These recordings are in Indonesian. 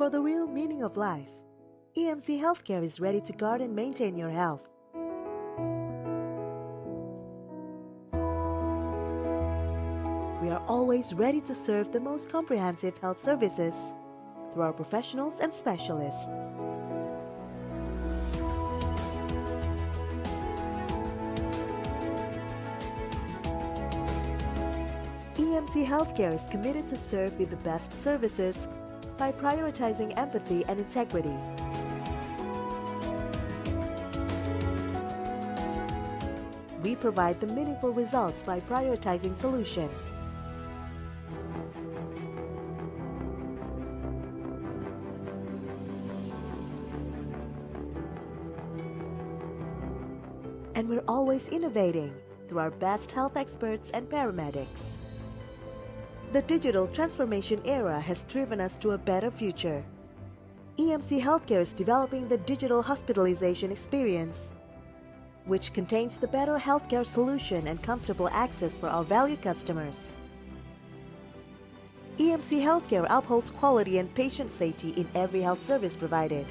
For the real meaning of life, EMC Healthcare is ready to guard and maintain your health. We are always ready to serve the most comprehensive health services through our professionals and specialists. EMC Healthcare is committed to serve with the best services by prioritizing empathy and integrity. We provide the meaningful results by prioritizing solution. And we're always innovating through our best health experts and paramedics. The digital transformation era has driven us to a better future. EMC Healthcare is developing the digital hospitalization experience, which contains the better healthcare solution and comfortable access for our valued customers. EMC Healthcare upholds quality and patient safety in every health service provided.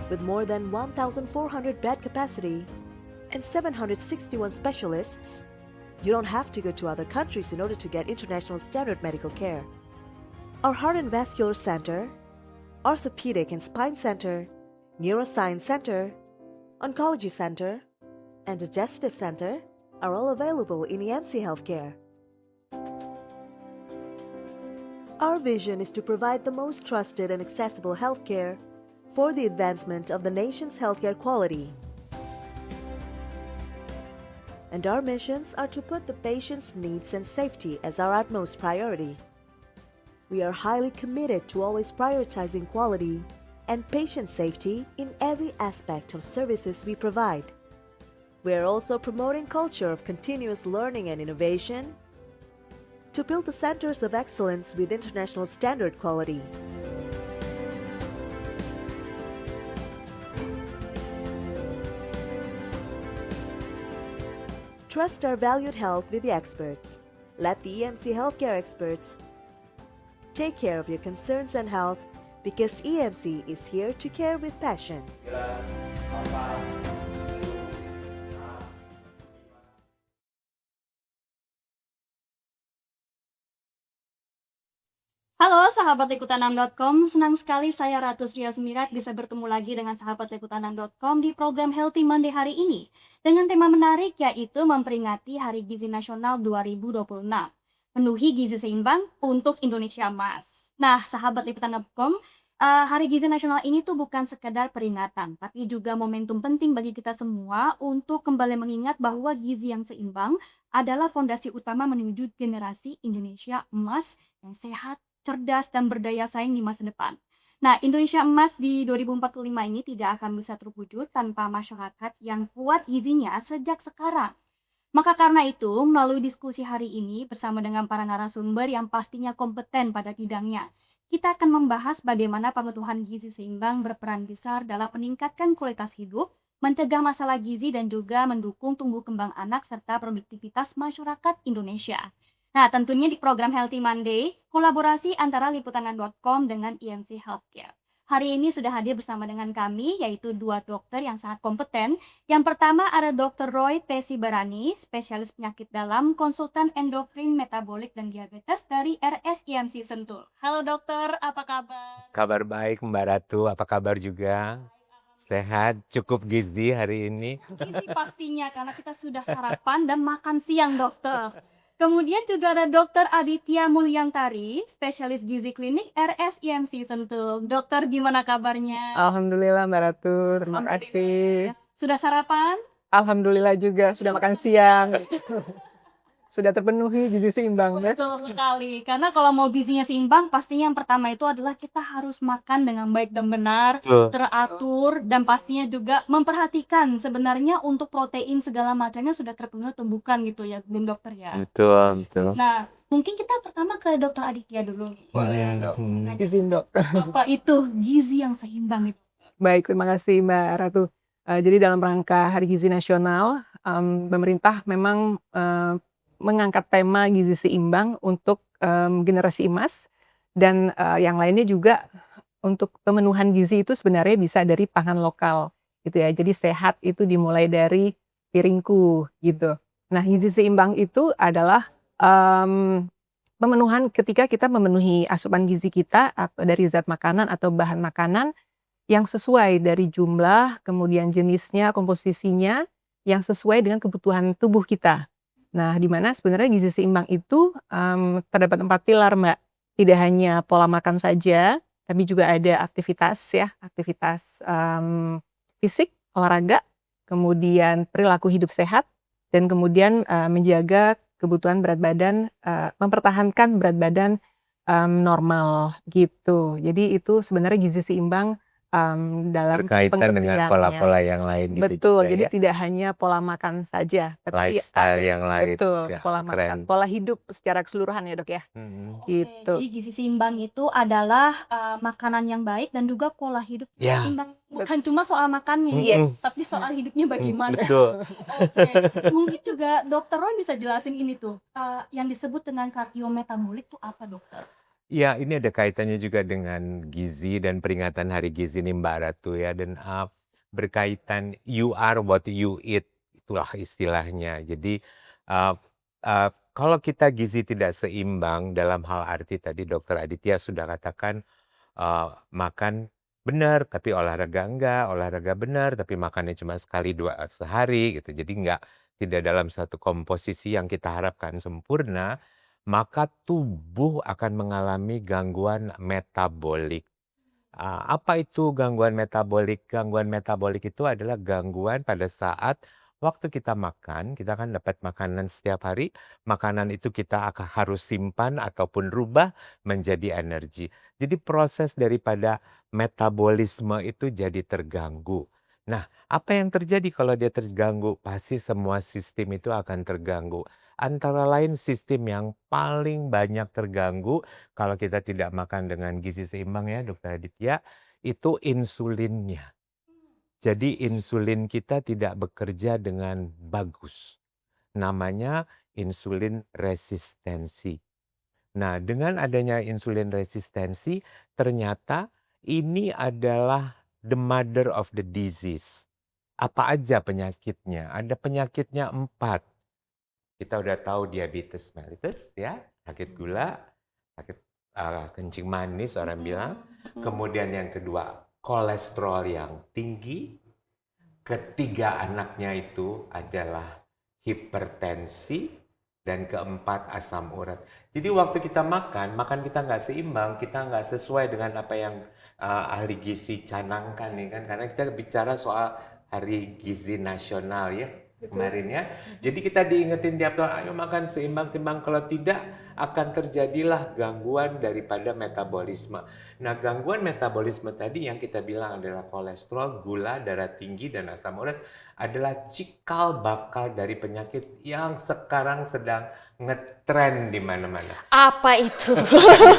With more than 1,400 bed capacity and 761 specialists, you don't have to go to other countries in order to get international standard medical care. Our Heart and Vascular Center, Orthopedic and Spine Center, Neuroscience Center, Oncology Center, and Digestive Center are all available in EMC Healthcare. Our vision is to provide the most trusted and accessible healthcare for the advancement of the nation's healthcare quality. And our missions are to put the patient's needs and safety as our utmost priority. We are highly committed to always prioritizing quality and patient safety in every aspect of services we provide. We are also promoting culture of continuous learning and innovation to build the centers of excellence with international standard quality. Trust our valued health with the experts. Let the EMC Healthcare experts take care of your concerns and health because EMC is here to care with passion. Halo sahabat Likutanam.com, senang sekali saya Ratu Sria Sumirat bisa bertemu lagi dengan sahabat Likutanam.com di program Healthy Monday hari ini dengan tema menarik yaitu memperingati Hari Gizi Nasional 2026. Penuhi gizi seimbang untuk Indonesia Emas. Nah, sahabat Likutanam.com, Hari Gizi Nasional ini tuh bukan sekedar peringatan, tapi juga momentum penting bagi kita semua untuk kembali mengingat bahwa gizi yang seimbang adalah fondasi utama menuju generasi Indonesia emas yang sehat, cerdas, dan berdaya saing di masa depan. Nah, Indonesia emas di 2045 ini tidak akan bisa terwujud tanpa masyarakat yang kuat gizinya sejak sekarang. Maka karena itu, melalui diskusi hari ini bersama dengan para narasumber yang pastinya kompeten pada bidangnya, kita akan membahas bagaimana pemenuhan gizi seimbang berperan besar dalam meningkatkan kualitas hidup, mencegah masalah gizi dan juga mendukung tumbuh kembang anak serta produktivitas masyarakat Indonesia. Nah, tentunya di program Healthy Monday, kolaborasi antara liputan.com dengan IMC Healthcare. Hari ini sudah hadir bersama dengan kami, yaitu dua dokter yang sangat kompeten. Yang pertama ada Dr. Roy P. Sibarani, spesialis penyakit dalam, konsultan endokrin, metabolik, dan diabetes dari RSIMC Sentul. Halo dokter, apa kabar? Kabar baik Mbak Ratu, apa kabar juga? Sehat, cukup gizi hari ini. Gizi pastinya, karena kita sudah sarapan dan makan siang dokter. Kemudian juga ada Dr. Aditya Mulyantari, spesialis gizi klinik RSIMC Sentul. Dokter, gimana kabarnya? Alhamdulillah Mbak Ratu, terima kasih. Sudah sarapan? Alhamdulillah juga sudah makan siang. Sudah terpenuhi gizi seimbang ya. Betul sekali, karena kalau mau gizinya seimbang, pastinya yang pertama itu adalah kita harus makan dengan baik dan benar, Betul. teratur, dan pastinya juga memperhatikan sebenarnya untuk protein segala macamnya sudah terpenuhi tumbukan gitu ya, Bung Dokter ya. Betul. Nah, mungkin kita pertama ke Dokter Aditya dulu. Izin dok. Apa itu gizi yang seimbang itu? Baik, terima kasih Mbak Ratu. Jadi dalam rangka Hari Gizi Nasional, pemerintah memang mengangkat tema gizi seimbang untuk generasi emas dan yang lainnya juga untuk pemenuhan gizi itu sebenarnya bisa dari pangan lokal gitu ya. Jadi sehat itu dimulai dari piringku gitu. Nah, gizi seimbang itu adalah pemenuhan ketika kita memenuhi asupan gizi kita atau dari zat makanan atau bahan makanan yang sesuai dari jumlah, kemudian jenisnya, komposisinya yang sesuai dengan kebutuhan tubuh kita. Nah, di mana sebenarnya gizi seimbang itu terdapat 4 pilar, Mbak. Tidak hanya pola makan saja, tapi juga ada aktivitas ya, aktivitas fisik, olahraga, kemudian perilaku hidup sehat, dan kemudian menjaga kebutuhan berat badan, mempertahankan berat badan normal gitu. Jadi itu sebenarnya gizi seimbang dalam Berkaitan dengan pengertiannya. pola-pola yang lain gitu Betul, juga jadi ya. tidak hanya pola makan saja, tapi Lifestyle yang lain. betul, Ya, pola keren. makan, pola hidup secara keseluruhan ya dok ya. Oke, Gitu. jadi gizi seimbang itu adalah makanan yang baik dan juga pola hidup Ya. seimbang. Bukan cuma soal makannya, Yes. tapi soal hidupnya bagaimana. Betul. Oke, mungkin juga Dokter Roy bisa jelasin ini tuh, yang disebut dengan kardiometabolik tuh apa dokter? Ya, ini ada kaitannya juga dengan gizi dan peringatan Hari Gizi nih Mbak Ratu ya. Dan berkaitan you are what you eat, itulah istilahnya. Jadi kalau kita gizi tidak seimbang dalam hal arti tadi Dokter Aditya sudah katakan makan benar tapi olahraga enggak, olahraga benar tapi makannya cuma sekali 2 sehari gitu. Jadi tidak dalam satu komposisi yang kita harapkan sempurna, maka tubuh akan mengalami gangguan metabolik. Apa itu gangguan metabolik? Gangguan metabolik itu adalah gangguan pada saat waktu kita makan, kita kan dapat makanan setiap hari, makanan itu kita harus simpan ataupun rubah menjadi energi. Jadi proses daripada metabolisme itu jadi terganggu. Nah, apa yang terjadi kalau dia terganggu? Pasti semua sistem itu akan terganggu. Antara lain sistem yang paling banyak terganggu kalau kita tidak makan dengan gizi seimbang ya Dokter Aditya, itu insulinnya. Jadi insulin kita tidak bekerja dengan bagus. Namanya insulin resistensi. Nah, dengan adanya insulin resistensi, ternyata ini adalah the mother of the disease. Apa aja penyakitnya? Ada penyakitnya 4. Kita udah tahu diabetes mellitus ya, sakit gula, sakit kencing manis orang bilang. Kemudian yang kedua, kolesterol yang tinggi. Ketiga anaknya itu adalah hipertensi. Dan keempat, asam urat. Jadi waktu kita makan kita nggak seimbang, kita nggak sesuai dengan apa yang ahli gizi canangkan nih kan, karena kita bicara soal Hari Gizi Nasional ya kemarin ya. Jadi kita diingetin tiap tahun, ayo makan seimbang-seimbang, kalau tidak akan terjadilah gangguan daripada metabolisme. Nah, gangguan metabolisme tadi yang kita bilang adalah kolesterol, gula, darah tinggi, dan asam urat adalah cikal bakal dari penyakit yang sekarang sedang ngetren di mana-mana. Apa itu?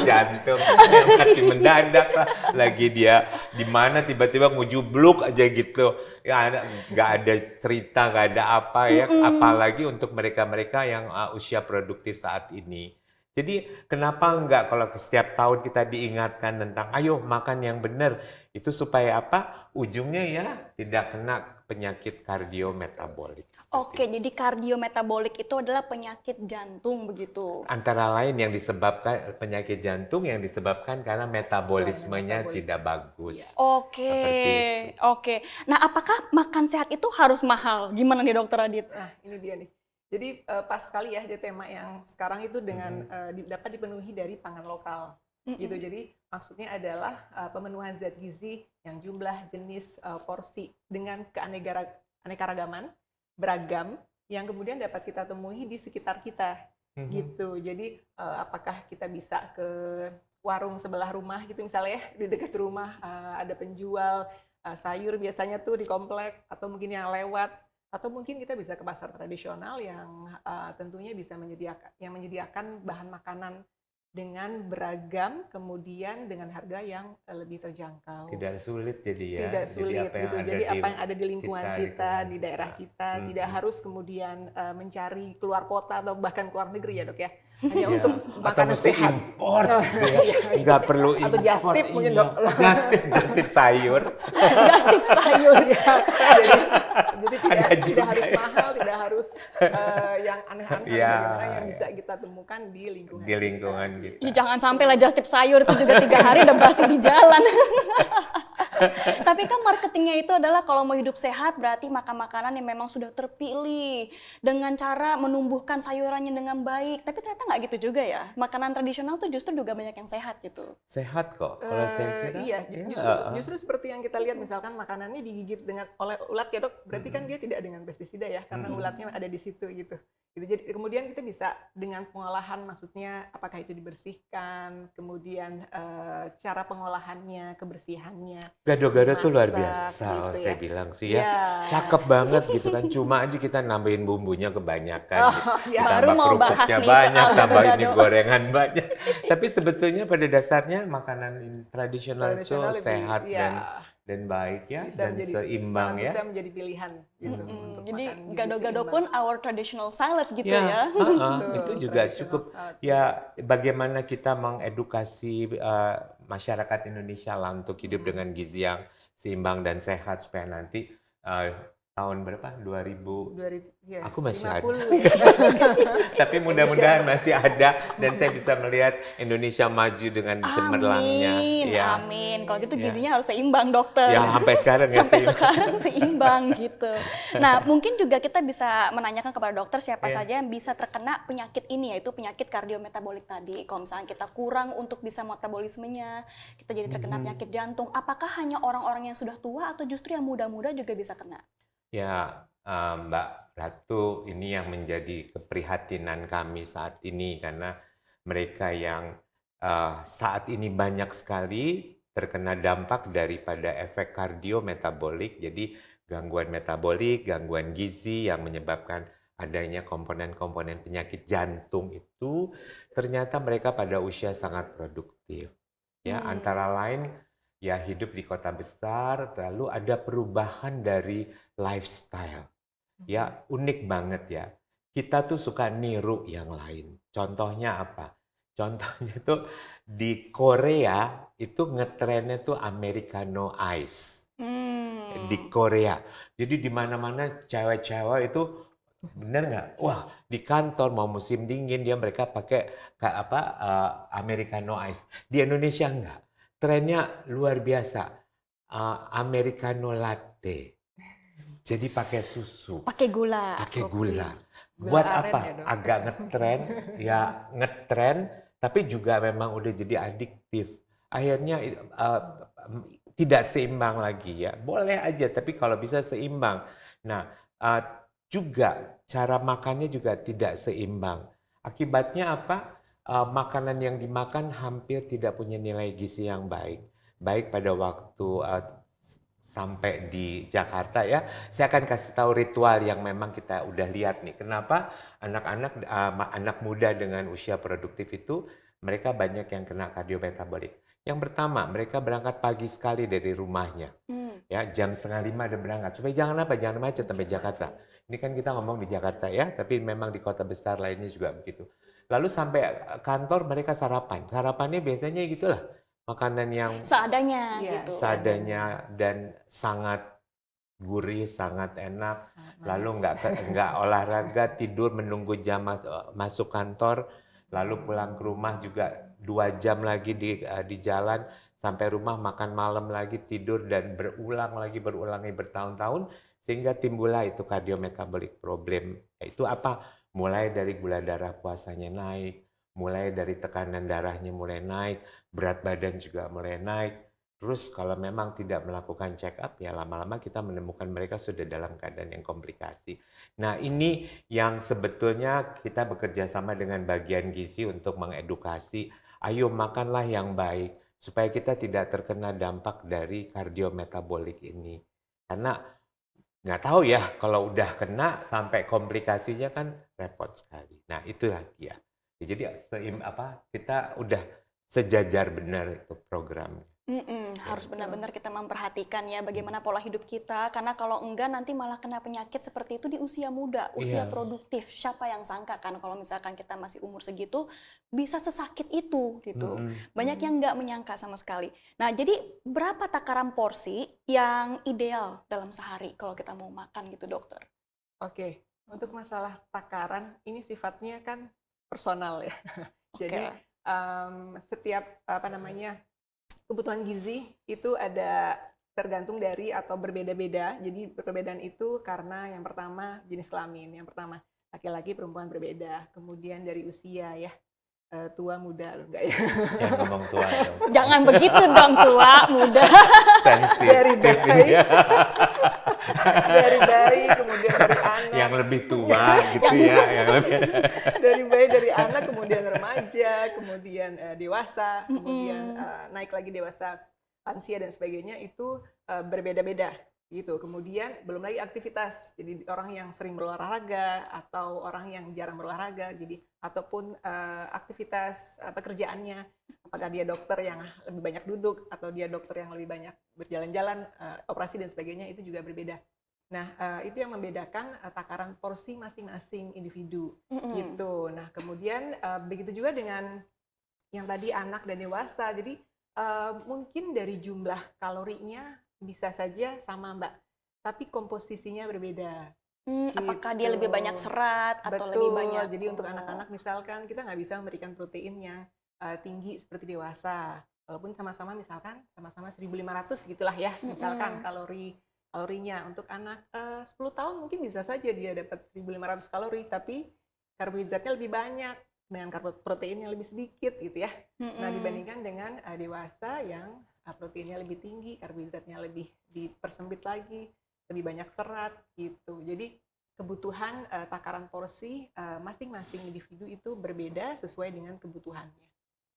Jantung yang mati mendadak lah, lagi dia di mana tiba-tiba ngujubluk aja gitu ya, nggak ada cerita, nggak ada apa ya, apalagi untuk mereka-mereka yang usia produktif saat ini. Jadi kenapa nggak kalau setiap tahun kita diingatkan tentang ayo makan yang benar, itu supaya apa, ujungnya ya tidak kena penyakit kardiometabolik. Oke, jadi kardiometabolik itu adalah penyakit jantung begitu. Antara lain yang disebabkan penyakit jantung yang disebabkan karena metabolismenya metabolik. tidak bagus. Oke, Seperti itu. oke. Nah, apakah makan sehat itu harus mahal? Gimana nih Dokter Adit? Nah, ini dia nih. Jadi pas sekali ya tema yang sekarang itu dengan dapat dipenuhi dari pangan lokal. Gitu. Jadi maksudnya adalah pemenuhan zat gizi yang jumlah, jenis, porsi dengan keanekaragaman, beragam yang kemudian dapat kita temui di sekitar kita. Gitu. Jadi apakah kita bisa ke warung sebelah rumah gitu misalnya ya, di dekat rumah ada penjual sayur biasanya tuh di komplek, atau mungkin yang lewat, atau mungkin kita bisa ke pasar tradisional yang tentunya bisa menyediakan bahan makanan dengan beragam, kemudian dengan harga yang lebih terjangkau. Tidak sulit jadi ya. Tidak sulit gitu. Jadi apa yang ada di lingkungan kita, di lingkungan daerah kita, kita. tidak harus kemudian mencari keluar kota atau bahkan keluar negeri ya Dok ya. Hanya Ya, untuk atau makanan mesti sehat. import, Iya. nggak perlu Atau import. just tip mungkin, Dok. Just tip sayur. Just tip sayur. Jadi Ada tidak juga harus ya. mahal, tidak harus yang aneh-aneh, Ya, bagaimana yang ya. bisa kita temukan di lingkungan Di lingkungan kita. kita. Ya, jangan sampai lah just tip sayur itu juga 3 hari udah basi di jalan. Tapi kan marketingnya itu adalah kalau mau hidup sehat berarti makan makanan yang memang sudah terpilih dengan cara menumbuhkan sayurannya dengan baik. Tapi ternyata nggak gitu juga ya. Makanan tradisional tuh justru juga banyak yang sehat gitu. Sehat kok. Kalau saya kira. Iya, ya, justru seperti yang kita lihat misalkan makanannya digigit oleh ulat ya Dok, berarti kan dia tidak dengan pestisida ya, karena ulatnya ada di situ gitu. Jadi kemudian kita bisa dengan pengolahan, maksudnya apakah itu dibersihkan, kemudian cara pengolahannya, kebersihannya. Gado-gado tuh luar Masak, biasa, gitu saya ya. bilang sih ya. Ya. Cakep banget gitu kan. Cuma aja kita nambahin bumbunya kebanyakan. ya. Ditambah Baru mau bahas kerupuknya nih banyak, soal tambah ini gado-gado. gorengan banyak. Tapi sebetulnya pada dasarnya makanan tradisional itu Tradisional lebih, sehat ya, dan baik ya, bisa dan menjadi seimbang sangat ya. bisa menjadi pilihan gitu untuk Jadi makan gizi gado-gado seimbang. pun our traditional salad gitu Ya, ya. Betul, itu juga traditional cukup salad. ya, bagaimana kita mengedukasi masyarakat Indonesia lah untuk hidup dengan gizi yang seimbang dan sehat supaya nanti tahun berapa? 2000. Ya, Aku masih ada. 50. Tapi mudah-mudahan masih ada dan saya bisa melihat Indonesia maju dengan cemerlangnya. Amin, Ya. amin. Kalau gitu Ya. gizinya harus seimbang, dokter. Ya, sampai sekarang ya Sampai seimbang. sekarang seimbang gitu. Nah, mungkin juga kita bisa menanyakan kepada dokter siapa Ya. saja yang bisa terkena penyakit ini, yaitu penyakit kardiometabolik tadi. Kalau misalnya kita kurang untuk bisa metabolismenya, kita jadi terkena penyakit jantung. Apakah hanya orang-orang yang sudah tua atau justru yang muda-muda juga bisa kena? Ya, Mbak Ratu, ini yang menjadi keprihatinan kami saat ini karena mereka yang saat ini banyak sekali terkena dampak daripada efek kardiometabolik, jadi gangguan metabolik, gangguan gizi yang menyebabkan adanya komponen-komponen penyakit jantung itu, ternyata mereka pada usia sangat produktif. Ya, antara lain ya hidup di kota besar, lalu ada perubahan dari lifestyle. Ya, unik banget ya. Kita tuh suka niru yang lain. Contohnya apa? Contohnya tuh di Korea itu ngetrennya tuh Americano Ice. Di Korea. Jadi di mana-mana cewek-cewek itu, bener nggak? Wah, di kantor mau musim dingin mereka pakai Americano Ice. Di Indonesia enggak. Trennya luar biasa. Americano Latte. Jadi pakai susu. Pakai gula. Pakai gula. Gula Buat aren apa? ya, Dok? Agak ngetren, ya ngetren, tapi juga memang udah jadi adiktif. akhirnya tidak seimbang lagi ya. Boleh aja, tapi kalau bisa seimbang. Nah, uh, juga cara makannya juga tidak seimbang. Akibatnya apa? Makanan yang dimakan hampir tidak punya nilai gizi yang baik. Baik pada waktu sampai di Jakarta ya, saya akan kasih tahu ritual yang memang kita udah lihat nih. Kenapa anak muda dengan usia produktif itu mereka banyak yang kena kardiometabolik. Yang pertama, mereka berangkat pagi sekali dari rumahnya. Ya, jam 4:30 udah berangkat. Supaya jangan apa? Jangan macet sampai Jakarta. Ini kan kita ngomong di Jakarta ya, tapi memang di kota besar lainnya juga begitu. Lalu sampai kantor mereka sarapan. Sarapannya biasanya gitulah. Makanan yang Seadanya Iya, gitu. seadanya dan sangat gurih, sangat enak. Lalu nggak olahraga, tidur menunggu jam masuk kantor. Lalu pulang ke rumah juga 2 jam lagi di jalan. Sampai rumah makan malam lagi, tidur dan berulang lagi bertahun-tahun. Sehingga timbullah itu cardiometabolic problem. Itu apa? Mulai dari gula darah puasanya naik, mulai dari tekanan darahnya mulai naik, berat badan juga mulai naik. Terus kalau memang tidak melakukan check up, ya lama-lama kita menemukan mereka sudah dalam keadaan yang komplikasi. Nah, ini yang sebetulnya kita bekerja sama dengan bagian gizi untuk mengedukasi, ayo makanlah yang baik, supaya kita tidak terkena dampak dari kardiometabolik ini. Karena nggak tahu ya, kalau udah kena sampai komplikasinya kan repot sekali. Nah, itulah dia. Jadi kita udah sejajar benar itu programnya. Harus benar-benar kita memperhatikan ya bagaimana pola hidup kita, karena kalau enggak nanti malah kena penyakit seperti itu di usia muda, usia Iya. produktif. Siapa yang sangka kan kalau misalkan kita masih umur segitu bisa sesakit itu gitu. Banyak yang nggak menyangka sama sekali. Nah, jadi berapa takaran porsi yang ideal dalam sehari kalau kita mau makan gitu, dokter? Oke, untuk masalah takaran ini sifatnya kan personal ya. Jadi setiap kebutuhan gizi itu ada tergantung dari atau berbeda-beda. Jadi perbedaan itu karena yang pertama jenis kelamin. Yang pertama laki-laki perempuan berbeda. Kemudian dari usia ya, tua muda loh enggak ya. Yang ngomong tua dong. Jangan begitu dong, tua, muda. Sensitif Dari bayi. ini. Dari bayi kemudian dari anak. Yang lebih tua gitu ya. Yang lebih. Dari bayi, dari anak, kemudian remaja, kemudian dewasa, kemudian naik lagi dewasa, lansia dan sebagainya itu berbeda-beda gitu. Kemudian belum lagi aktivitas, jadi orang yang sering berolahraga atau orang yang jarang berolahraga, jadi ataupun aktivitas pekerjaannya, apakah dia dokter yang lebih banyak duduk atau dia dokter yang lebih banyak berjalan-jalan, operasi dan sebagainya, itu juga berbeda. Nah, itu yang membedakan takaran porsi masing-masing individu gitu. Nah, kemudian begitu juga dengan yang tadi anak dan dewasa. Jadi mungkin dari jumlah kalorinya bisa saja sama, Mbak, tapi komposisinya berbeda. Apakah dia Gitu. lebih banyak serat atau Betul. lebih banyak? Jadi untuk anak-anak misalkan kita nggak bisa memberikan protein yang tinggi seperti dewasa. Walaupun sama-sama misalkan sama-sama 1.500 gitulah ya, misalkan kalorinya. Untuk anak 10 tahun mungkin bisa saja dia dapat 1.500 kalori, tapi karbohidratnya lebih banyak dengan proteinnya lebih sedikit gitu ya. Nah, dibandingkan dengan dewasa yang proteinnya lebih tinggi, karbohidratnya lebih dipersempit lagi, lebih banyak serat gitu. Jadi kebutuhan takaran porsi masing-masing individu itu berbeda sesuai dengan kebutuhannya.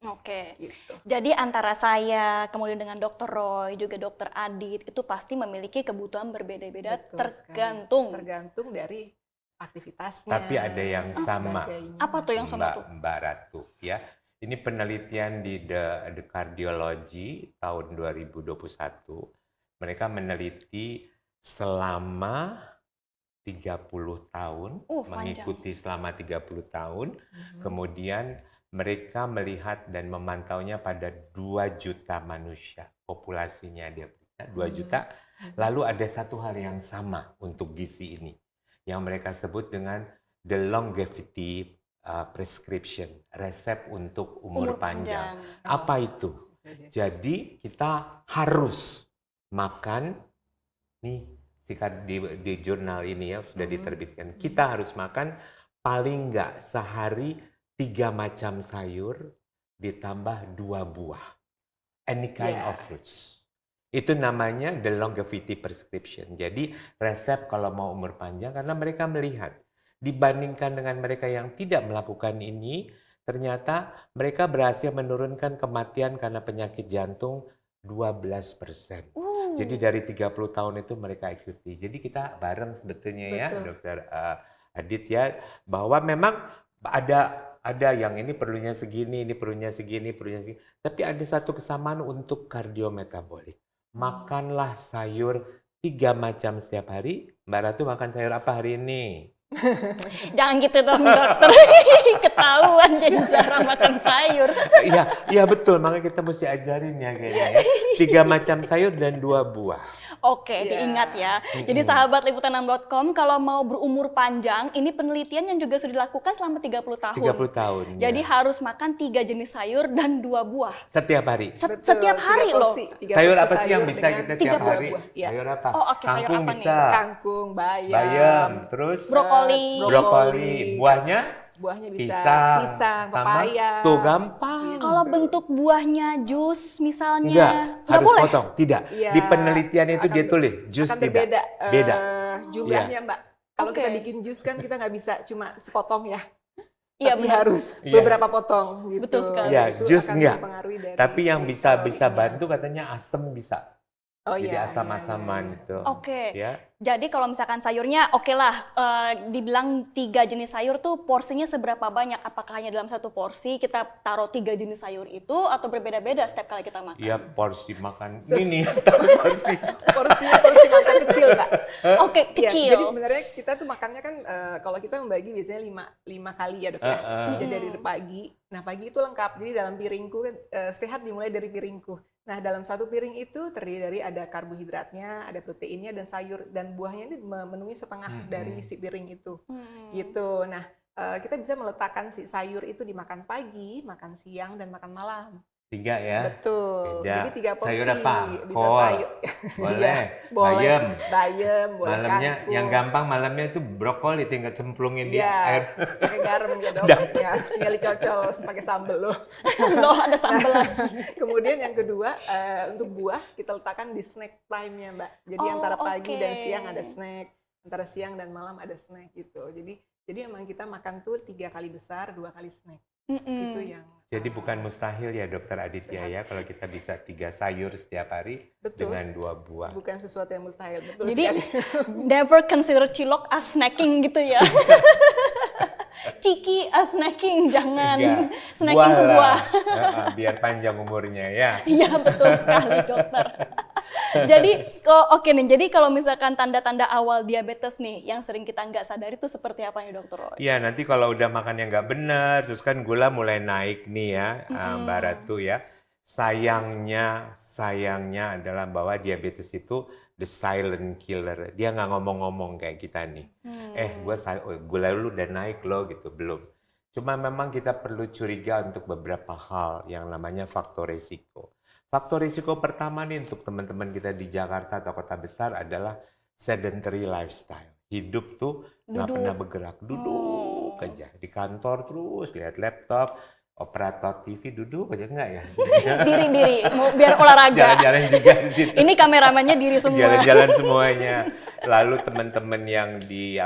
Oke. Gitu. Jadi antara saya, kemudian dengan Dr. Roy, juga Dr. Adit, itu pasti memiliki kebutuhan berbeda-beda Betul sekali. Tergantung dari aktivitasnya. Tapi ada yang dan sama. sebagainya. Apa tuh yang sama tuh? Mbak Ratu ya. Ini penelitian di The Cardiology tahun 2021. Mereka meneliti selama 30 tahun, mengikuti selama 30 tahun. Kemudian mereka melihat dan memantaunya pada 2 juta manusia. Populasinya dia 2 juta. Lalu ada satu hal yang sama untuk gizi ini. Yang mereka sebut dengan the longevity prescription, resep untuk umur panjang. Apa itu? Jadi kita harus makan, nih di jurnal ini ya sudah diterbitkan, kita harus makan paling nggak sehari 3 macam sayur ditambah 2 buah. any kind Iya. of fruits. Itu namanya the longevity prescription. Jadi resep kalau mau umur panjang karena mereka melihat dibandingkan dengan mereka yang tidak melakukan ini, ternyata mereka berhasil menurunkan kematian karena penyakit jantung 12%. Jadi dari 30 tahun itu mereka ikuti. Jadi kita bareng sebetulnya ya, Betul. Dokter Adit ya, bahwa memang ada yang ini perlunya segini, ini perlunya segini, perlunya segini. Tapi ada satu kesamaan untuk kardiometabolik. Makanlah sayur 3 macam setiap hari. Mbak Ratu makan sayur apa hari ini? Jangan gitu dong dokter. Ketahuan jadi jarang makan sayur. Iya, iya betul. Makanya kita mesti ajarin ya kayaknya ya. 3 macam sayur dan 2 buah. Oke, Iya. diingat ya. Jadi sahabat liputan6.com, kalau mau berumur panjang, ini penelitian yang juga sudah dilakukan selama 30 tahun. 30 tahun. Jadi ya. harus makan 3 jenis sayur dan 2 buah. Setiap hari. Betul, Setiap hari 3 loh. porsi, 3 Sayur porsi apa sih yang sayur bisa dengan kita 3 tiap buah hari? buah. Iya. Sayur apa? Oh, oke, sayur Kangkung apa nih? bisa. Kangkung, Bayam, terus Brokoli. brokoli. Buahnya Buahnya bisa pisang, sama pepaya. tuh gampang. Kalau bentuk buahnya jus misalnya, Enggak, harus boleh. potong. Tidak. Iya, Di penelitian itu akan dia tulis jus akan tidak. berbeda Beda. jumlahnya Mbak. Kalau Oke. kita bikin jus kan kita nggak bisa cuma sepotong ya. Iya, Tapi benar. harus Iya. beberapa potong gitu. Betul sekali. Iya, Itu jus akan enggak. mempengaruhi dari Tapi yang si bisa kalorinya. bantu katanya asam bisa. Oh Jadi iya. asam-asaman iya. itu. Oke. Ya. Jadi kalau misalkan sayurnya, oke lah, dibilang 3 jenis sayur tuh porsinya seberapa banyak? Apakah hanya dalam satu porsi kita taruh 3 jenis sayur itu, atau berbeda-beda setiap kali kita makan? Iya, porsi makan ini porsi. Porsi makan kecil, Mbak. Oke, Iya, kecil. jadi sebenarnya kita tuh makannya kan kalau kita membagi biasanya 5 kali ya dok ya. Jadi dari pagi. Nah pagi itu lengkap. Jadi dalam piringku kan sehat dimulai dari piringku. Nah dalam satu piring itu terdiri dari ada karbohidratnya, ada proteinnya dan sayur dan buahnya ini memenuhi setengah dari si piring itu. Gitu. Nah kita bisa meletakkan si sayur itu dimakan pagi, makan siang dan makan malam. 3 ya. Betul. Beda. Jadi 3 porsi. Sayur apa? Bisa Kol. sayur. Boleh. Iya, boleh. Bayam. Bayam, boleh Malamnya kangkung. yang gampang malamnya itu brokoli tinggal cemplungin di Iya, air. pakai garam ya dok. Dapat. Ya, tinggal dicocol pakai sambal loh. Loh, ada sambal lagi. Kemudian yang kedua untuk buah kita letakkan di snack time-nya Mbak. Jadi Oh, antara pagi oke. dan siang ada snack, antara siang dan malam ada snack gitu. Jadi memang kita makan tuh 3 kali besar, 2 kali snack. Itu yang Jadi bukan mustahil ya Dokter Aditya ya kalau kita bisa 3 sayur setiap hari betul. dengan 2 buah. Bukan sesuatu yang mustahil. Betul Jadi sekali. never consider cilok as snacking gitu ya. Ciki as snacking, jangan. Enggak, Snacking tuh lah. buah. Biar panjang umurnya ya. Iya, betul sekali dokter. Jadi oke nih, jadi kalau misalkan tanda-tanda awal diabetes nih yang sering kita nggak sadari itu seperti apa nih dokter Roy? Iya, nanti kalau udah makan yang nggak benar, terus kan gula mulai naik nih ya, Mbak Ratu ya. Sayangnya adalah bahwa diabetes itu the silent killer. Dia nggak ngomong-ngomong kayak kita nih. Gula lu udah naik loh gitu, belum. Cuma memang kita perlu curiga untuk beberapa hal yang namanya faktor resiko. Faktor risiko pertama nih untuk teman-teman kita di Jakarta atau kota besar adalah sedentary lifestyle. Hidup tuh nggak Duduk. pernah bergerak, duduk aja. Di kantor terus, lihat laptop, operator TV duduk aja, enggak ya? Diri, mau biar olahraga. Jalan-jalan juga di situ. Ini kameramennya diri semua. Jalan-jalan semuanya. Lalu teman-teman yang di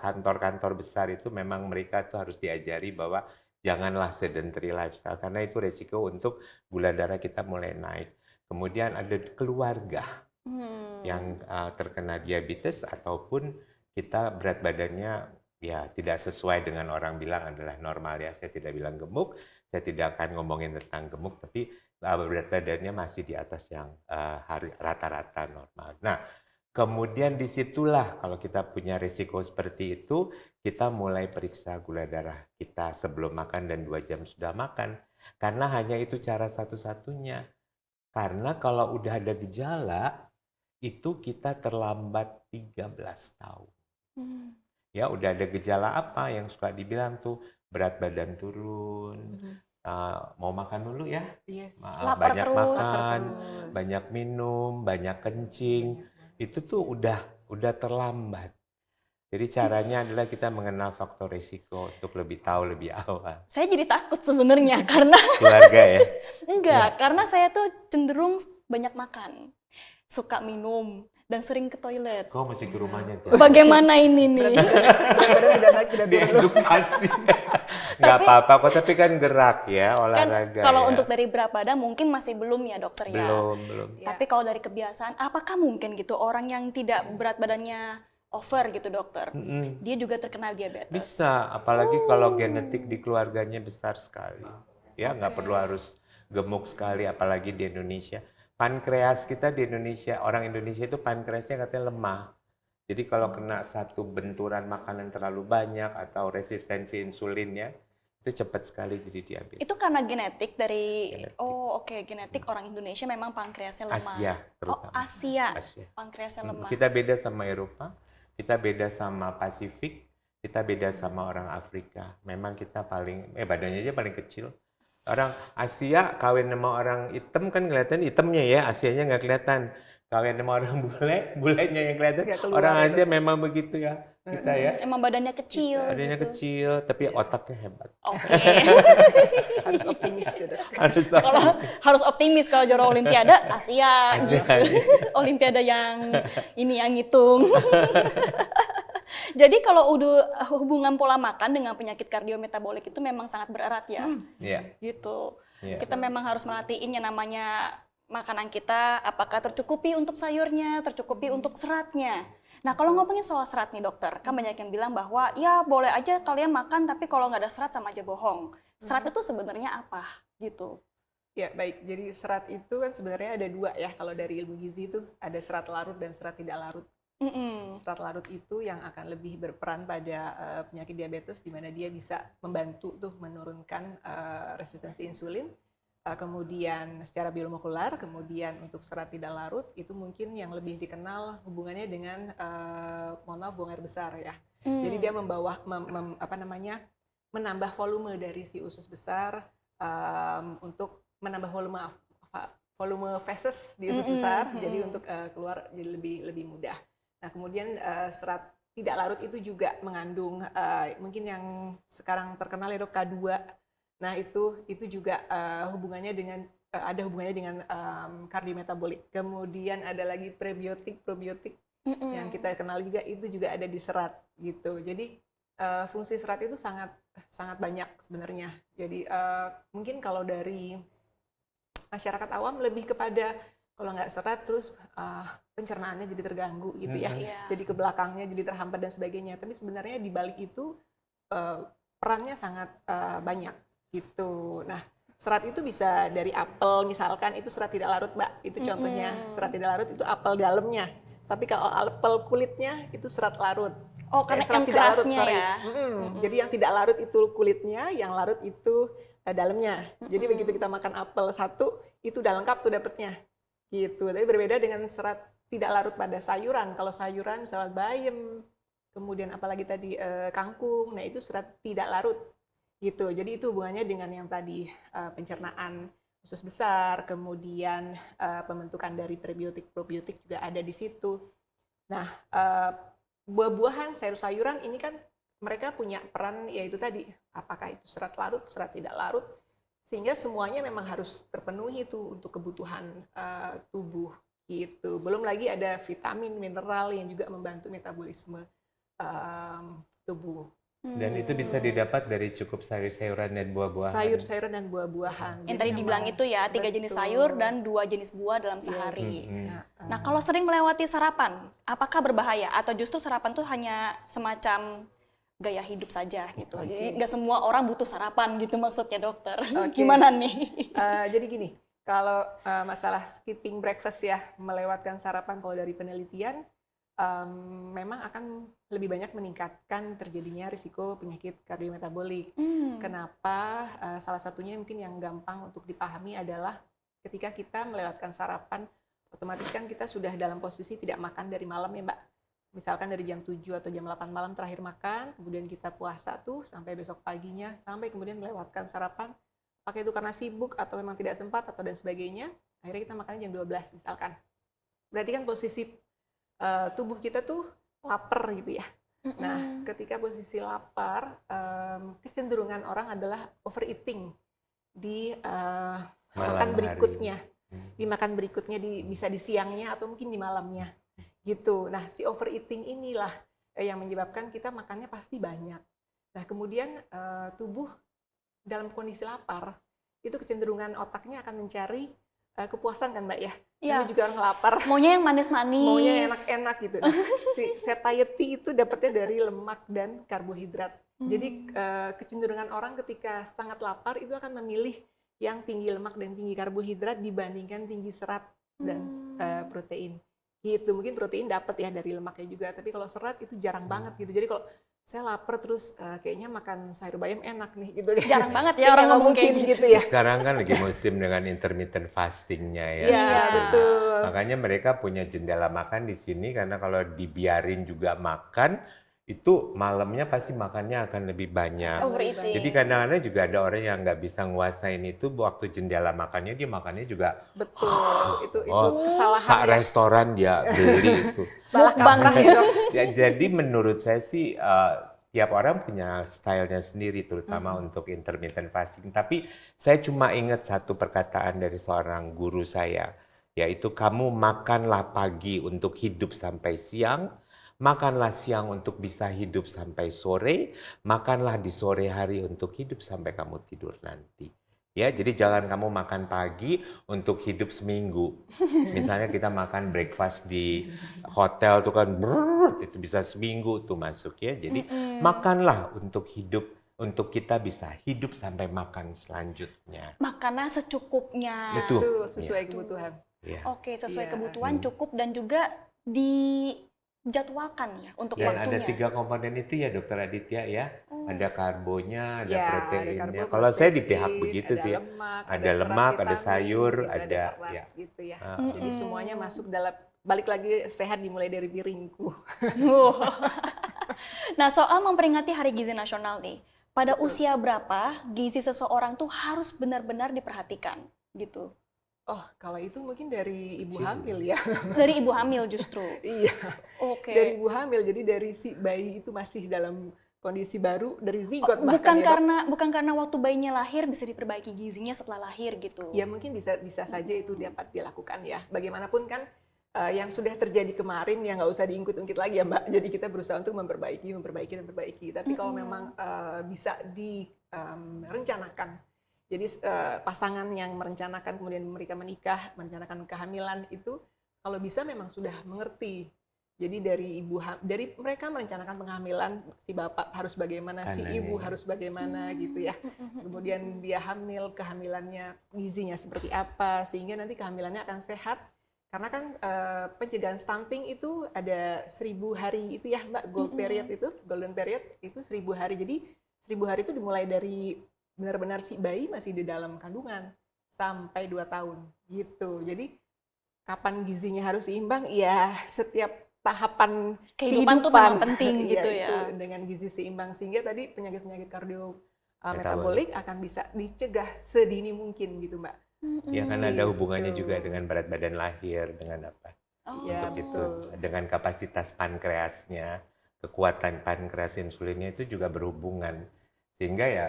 kantor-kantor besar itu memang mereka tuh harus diajari bahwa janganlah sedentary lifestyle karena itu resiko untuk gula darah kita mulai naik. Kemudian ada keluarga yang terkena diabetes ataupun kita berat badannya ya tidak sesuai dengan orang bilang adalah normal ya. Saya tidak bilang gemuk, saya tidak akan ngomongin tentang gemuk, tapi berat badannya masih di atas yang rata-rata normal. Nah, kemudian disitulah kalau kita punya risiko seperti itu, kita mulai periksa gula darah kita sebelum makan dan 2 jam sudah makan. Karena hanya itu cara satu-satunya. Karena kalau udah ada gejala, itu kita terlambat 13 tahun. Ya udah ada gejala apa yang suka dibilang tuh berat badan turun, mau makan dulu ya, Yes. Lapar banyak terus. makan, Terus. banyak minum, banyak kencing, itu tuh udah terlambat. Jadi caranya adalah kita mengenal faktor risiko untuk lebih tahu lebih awal. Saya jadi takut sebenarnya karena Keluarga ya. enggak, karena saya tuh cenderung banyak makan, suka minum, dan sering ke toilet. Kau mesti ke rumahnya tuh. Bagaimana ini nih? Tidak naik, tidak turun. Diedukasi. Nggak apa-apa kok, tapi kan gerak ya, Kan olahraga kalau ya. untuk dari berat badan mungkin masih belum ya dokter ya. Belum. Ya. Tapi kalau dari kebiasaan, apakah mungkin gitu orang yang tidak berat badannya over gitu dokter, Mm-mm. dia juga terkena diabetes? Bisa, apalagi kalau genetik di keluarganya besar sekali. Ya, nggak perlu harus gemuk sekali, apalagi di Indonesia. Pankreas kita di Indonesia, orang Indonesia itu pankreasnya katanya lemah. Jadi kalau kena satu benturan makanan terlalu banyak atau resistensi insulinnya, itu cepat sekali jadi diabetes. Itu karena genetik dari, Genetik. oh oke, genetik orang Indonesia memang pankreasnya lemah. Asia Oh terutama. Asia, Asia. pankreasnya lemah. Kita beda sama Eropa, kita beda sama Pasifik, kita beda sama orang Afrika. Memang kita badannya aja paling kecil. Orang Asia kawin sama orang hitam kan kelihatan hitamnya ya, Asianya nggak kelihatan. Kawin sama orang bule, bulenya yang kelihatan. Nggak keluar Orang itu. Asia memang begitu ya, kita ya. Emang badannya kecil. Badannya gitu. kecil, tapi otaknya hebat. Oke. Harus optimis ya, Dok. Harus Kalau harus optimis kalau juara Olimpiade Asia Asia. gitu. Olimpiade yang ini yang ngitung. Jadi kalau udah hubungan pola makan dengan penyakit kardiometabolik itu memang sangat bererat ya. Iya. Gitu. Iya. Kita memang harus merhatiin yang namanya makanan kita apakah tercukupi untuk sayurnya, tercukupi untuk seratnya. Nah, kalau ngomongin soal serat nih dokter, kan banyak yang bilang bahwa ya boleh aja kalian makan tapi kalau nggak ada serat sama aja bohong. Serat itu sebenarnya apa gitu? Ya, baik. Jadi serat itu kan sebenarnya ada dua ya. Kalau dari ilmu gizi itu ada serat larut dan serat tidak larut. Serat larut itu yang akan lebih berperan pada penyakit diabetes, di mana dia bisa membantu tuh menurunkan resistensi insulin. Kemudian secara biomolekular, kemudian untuk serat tidak larut itu mungkin yang lebih dikenal hubungannya dengan mohon maaf, buang air besar ya. Jadi dia menambah volume dari si usus besar untuk menambah volume feses di usus besar, jadi untuk keluar jadi lebih mudah. Nah, kemudian serat tidak larut itu juga mengandung mungkin yang sekarang terkenal ya Dok, K2. Nah, itu juga hubungannya dengan ada hubungannya dengan kardiometabolik. Kemudian ada lagi prebiotik, probiotik yang kita kenal juga, itu juga ada di serat gitu. Jadi fungsi serat itu sangat banyak sebenarnya. Jadi mungkin kalau dari masyarakat awam lebih kepada kalau nggak serat terus pencernaannya jadi terganggu gitu ya. Jadi ke belakangnya jadi terhambat dan sebagainya. Tapi sebenarnya di balik itu perannya sangat banyak gitu. Nah, serat itu bisa dari apel misalkan, itu serat tidak larut, Mbak. Itu contohnya serat tidak larut itu apel dalamnya. Tapi kalau apel kulitnya itu serat larut. Oh, karena serat yang tidak larut, kerasnya sorry. ya. Jadi yang tidak larut itu kulitnya, yang larut itu dalamnya. Jadi begitu kita makan apel satu, itu udah lengkap tuh dapetnya. Gitu. Tapi berbeda dengan serat tidak larut pada sayuran. Kalau sayuran misalnya bayam, kemudian apalagi tadi kangkung, nah itu serat tidak larut. Gitu. Jadi itu hubungannya dengan yang tadi pencernaan usus besar, kemudian pembentukan dari prebiotik, probiotik juga ada di situ. Nah, buah-buahan, sayur-sayuran ini kan mereka punya peran yaitu tadi, apakah itu serat larut, serat tidak larut, sehingga semuanya memang harus terpenuhi itu untuk kebutuhan tubuh gitu. Belum lagi ada vitamin, mineral yang juga membantu metabolisme tubuh. Dan itu bisa didapat dari cukup sayur-sayuran dan buah-buahan. Sayur-sayuran dan buah-buahan. Yang tadi dibilang itu ya, 3 jenis sayur dan 2 jenis buah dalam sehari. Nah, kalau sering melewati sarapan, apakah berbahaya atau justru sarapan tuh hanya semacam gaya hidup saja gitu? Jadi nggak semua orang butuh sarapan gitu maksudnya dokter. Gimana nih? Jadi gini, kalau masalah skipping breakfast ya, melewatkan sarapan, kalau dari penelitian memang akan lebih banyak meningkatkan terjadinya risiko penyakit kardiometabolik. Kenapa? Salah satunya mungkin yang gampang untuk dipahami adalah ketika kita melewatkan sarapan, otomatis kan kita sudah dalam posisi tidak makan dari malam ya Mbak. Misalkan dari jam 7 atau jam 8 malam terakhir makan, kemudian kita puasa tuh sampai besok paginya, sampai kemudian melewatkan sarapan, pakai itu karena sibuk atau memang tidak sempat atau dan sebagainya, akhirnya kita makannya jam 12 misalkan. Berarti kan posisi tubuh kita tuh lapar gitu ya. Nah, Mm-mm. ketika posisi lapar, kecenderungan orang adalah overeating di makan Malam hari. berikutnya. Hmm. Di makan berikutnya bisa di siangnya atau mungkin di malamnya. Gitu. Nah, si overeating inilah yang menyebabkan kita makannya pasti banyak. Nah, kemudian tubuh dalam kondisi lapar, itu kecenderungan otaknya akan mencari kepuasan kan Mbak ya? Iya. Namanya juga orang lapar. Maunya yang manis-manis. Maunya yang enak-enak gitu. Nah, si satiety itu dapatnya dari lemak dan karbohidrat. Jadi kecenderungan orang ketika sangat lapar itu akan memilih yang tinggi lemak dan tinggi karbohidrat dibandingkan tinggi serat dan protein. Gitu. Mungkin protein dapat ya dari lemaknya juga, tapi kalau serat itu jarang banget gitu. Jadi kalau saya lapar terus kayaknya makan sayur bayam enak nih gitu. Jarang banget ya Kayaknya orang nggak ngomong kayak mungkin gitu. ya. Sekarang kan lagi musim dengan intermittent fastingnya ya. Iya, Iya. betul. Makanya mereka punya jendela makan di sini karena kalau dibiarin juga makan, itu malamnya pasti makannya akan lebih banyak. Overeating. Jadi kadang-kadang juga ada orang yang nggak bisa nguasain itu waktu jendela makannya dia makannya juga Betul. Itu sak kesalahan ya. restoran dia beli itu. Salah Mukbang kaprah gitu. itu. Ya, jadi menurut saya sih tiap orang punya stylenya sendiri, terutama untuk intermittent fasting. Tapi saya cuma ingat satu perkataan dari seorang guru saya, yaitu kamu makanlah pagi untuk hidup sampai siang, makanlah siang untuk bisa hidup sampai sore, makanlah di sore hari untuk hidup sampai kamu tidur nanti. Ya, jadi jangan kamu makan pagi untuk hidup seminggu. Misalnya kita makan breakfast di hotel tuh kan, itu bisa seminggu tuh masuk ya. Jadi makanlah untuk hidup, untuk kita bisa hidup sampai makan selanjutnya. Makanlah secukupnya. Itu. Itu sesuai kebutuhan. Ya. Oke, sesuai Iya. kebutuhan cukup dan juga dijadwalkan ya untuk Ya, ada waktunya. 3 komponen itu ya Dokter Aditya ya. Ada karbonya, ada Ya, proteinnya. karbo, Kalau saya di protein, pihak begitu ada sih ya. lemak, Ada serat lemak, ada vitamin, sayur, gitu, ada serat, ya. gitu ya. Ah. Jadi semuanya masuk dalam, balik lagi sehat dimulai dari piringku. Wow. Nah, soal memperingati Hari Gizi Nasional nih, pada usia berapa gizi seseorang tuh harus benar-benar diperhatikan gitu? Oh, kalau itu mungkin dari ibu Kecil. hamil ya. Dari ibu hamil justru. Iya, Oke. dari ibu hamil. Jadi dari si bayi itu masih dalam kondisi baru, dari zigot Bukan bahkan ya, Dok. bukan karena waktu bayinya lahir bisa diperbaiki gizinya setelah lahir gitu. Ya mungkin bisa saja itu dapat dilakukan ya. Bagaimanapun kan yang sudah terjadi kemarin ya nggak usah diungkit-ungkit lagi ya Mbak. Jadi kita berusaha untuk memperbaiki. Tapi kalau memang bisa direncanakan. Jadi pasangan yang merencanakan kemudian mereka menikah, merencanakan kehamilan itu kalau bisa memang sudah mengerti. Jadi dari mereka merencanakan penghamilan, si bapak harus bagaimana, si Kanannya ibu ya. harus bagaimana gitu ya. Kemudian dia hamil, kehamilannya gizinya seperti apa sehingga nanti kehamilannya akan sehat. Karena kan pencegahan stunting itu ada 1000 hari itu ya Mbak, golden period itu 1000 hari. Jadi 1000 hari itu dimulai dari benar-benar si bayi masih di dalam kandungan sampai 2 tahun gitu. Jadi kapan gizinya harus seimbang? Ya setiap tahapan Kehidupan tuh memang penting Iya, gitu ya. itu dengan gizi seimbang sehingga tadi penyakit-penyakit kardio Metabolik. metabolik akan bisa dicegah sedini mungkin gitu Mbak. Ya kan ada hubungannya Gitu. juga dengan berat badan lahir, dengan apa? Oh, Ya, Untuk itu, betul. dengan kapasitas pankreasnya, kekuatan pankreas insulinnya itu juga berhubungan. Sehingga ya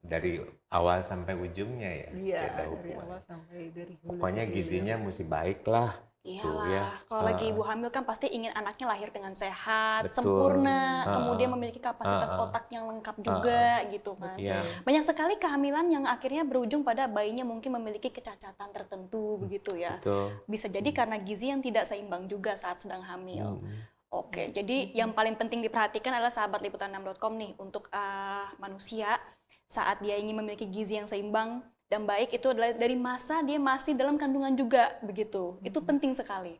dari awal sampai ujungnya ya. Iya, ada dari hubungan. awal sampai dari hulu Pokoknya ke hilir. gizinya mesti baik lah. Iyalah, ya. kalau lagi ibu hamil kan pasti ingin anaknya lahir dengan sehat, Betul. sempurna, Ah, kemudian ah. memiliki kapasitas Ah, ah. otak yang lengkap juga gitu kan. Iya. Banyak sekali kehamilan yang akhirnya berujung pada bayinya mungkin memiliki kecacatan tertentu begitu ya. Betul. Bisa jadi karena gizi yang tidak seimbang juga saat sedang hamil. Oke, jadi yang paling penting diperhatikan adalah sahabat liputan6.com nih untuk manusia saat dia ingin memiliki gizi yang seimbang dan baik itu adalah dari masa dia masih dalam kandungan juga begitu. Itu penting sekali.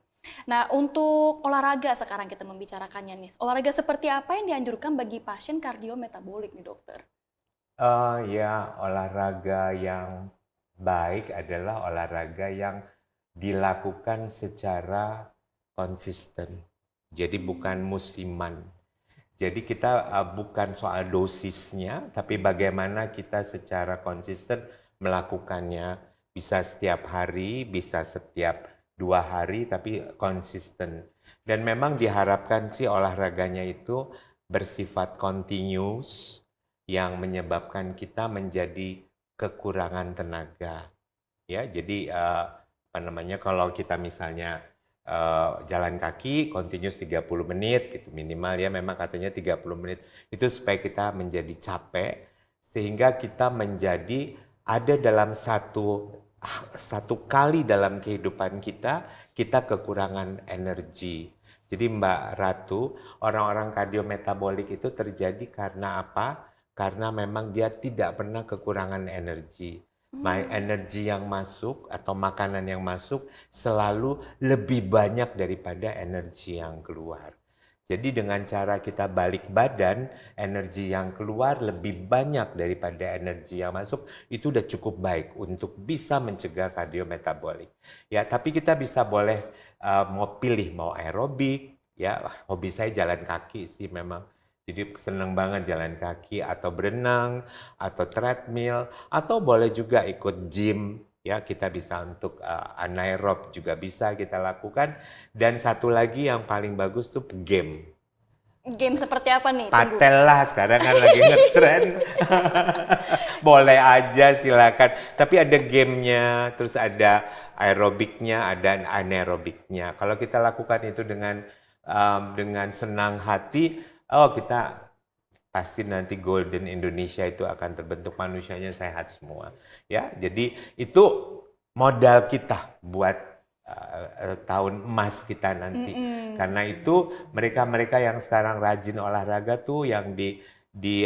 Nah, untuk olahraga sekarang kita membicarakannya nih. Olahraga seperti apa yang dianjurkan bagi pasien kardiometabolik nih, dokter? Ya, olahraga yang baik adalah olahraga yang dilakukan secara konsisten. Jadi bukan musiman. Jadi kita bukan soal dosisnya, tapi bagaimana kita secara konsisten melakukannya. Bisa setiap hari, bisa setiap 2 hari, tapi konsisten. Dan memang diharapkan sih olahraganya itu bersifat continuous yang menyebabkan kita menjadi kekurangan tenaga. Ya, jadi apa namanya, kalau kita misalnya jalan kaki continuous 30 menit gitu minimal ya, memang katanya 30 menit itu supaya kita menjadi capek sehingga kita menjadi ada dalam satu kali dalam kehidupan kita kekurangan energi. Jadi Mbak Ratu, orang-orang kardiometabolik itu terjadi karena apa? Karena memang dia tidak pernah kekurangan energi. Energi yang masuk atau makanan yang masuk selalu lebih banyak daripada energi yang keluar. Jadi dengan cara kita balik badan, energi yang keluar lebih banyak daripada energi yang masuk, itu udah cukup baik untuk bisa mencegah kardiometabolik. Ya, tapi kita bisa boleh mau pilih mau aerobik, ya hobi saya jalan kaki sih memang. Jadi seneng banget jalan kaki atau berenang atau treadmill atau boleh juga ikut gym ya, kita bisa untuk anaerob juga bisa kita lakukan. Dan satu lagi yang paling bagus tuh game. Game seperti apa nih? Padel lah, sekarang kan lagi ngetren. Boleh aja silakan. Tapi ada gamenya, terus ada aerobiknya, ada anaerobiknya. Kalau kita lakukan itu dengan senang hati, oh kita pasti nanti Golden Indonesia itu akan terbentuk, manusianya sehat semua. Ya, jadi itu modal kita buat tahun emas kita nanti. Karena itu mereka-mereka yang sekarang rajin olahraga tuh yang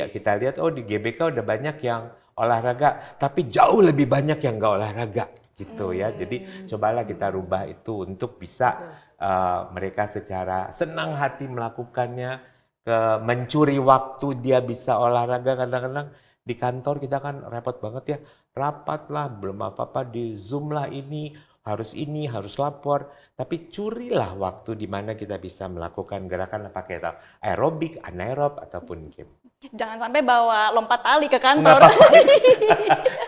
kita lihat, oh di GBK udah banyak yang olahraga, tapi jauh lebih banyak yang nggak olahraga gitu ya. Jadi cobalah kita rubah itu untuk bisa mereka secara senang hati melakukannya, mencuri waktu dia bisa olahraga. Kadang-kadang di kantor kita kan repot banget ya, rapat lah, belum apa-apa di Zoom lah, ini harus lapor, tapi curilah waktu di mana kita bisa melakukan gerakan pakai aerobik, anaerob ataupun game. Jangan sampai bawa lompat tali ke Nggak kantor. apa-apa.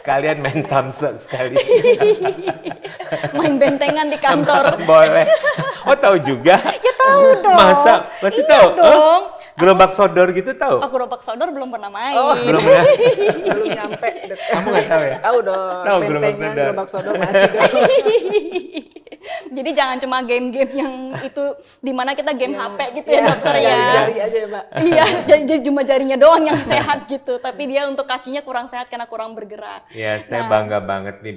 Sekalian main tamset sekali. Main bentengan di kantor. Boleh. Oh tahu juga? Ya tahu dong. Masih Iya tahu? dong. Gerobak sodor gitu tahu? Aku gerobak sodor belum pernah main. Oh, Belum ya? belum nyampe. Kamu nggak tahu ya? Tahu dong. Tahu gerobak Bentengan, sodor. gerobak sodor masih dong. Jadi jangan cuma game-game yang itu di mana kita game HP gitu ya, dokter ya. Jari aja ya, Mbak. Iya, jadi cuma jarinya doang yang sehat gitu, tapi dia untuk kakinya kurang sehat karena kurang bergerak. Ya, saya bangga banget nih